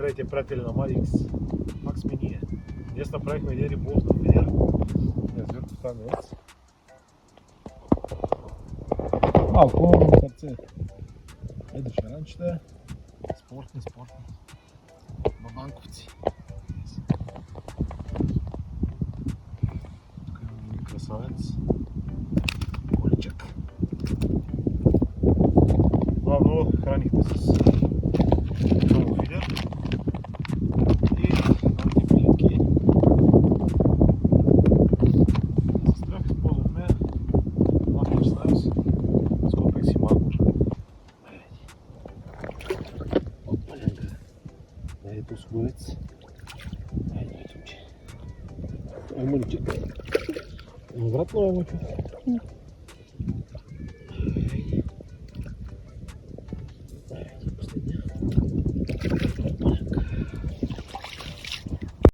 Здравейте, приятели на Мадикс. Пак сме ние. Днес направихме един риболов на Венера. Язовир Костанденец. Малко на сърце. Ето шаранчета. Спортни. Бабанковци. Тук имаме един красавец. Количък. Главно хранихме с фидер и антиплинки. За страх използвахме Master Size с комплекси Магор. Опаленка. Ето слуец. Ай, мъче. Обратно е мъче.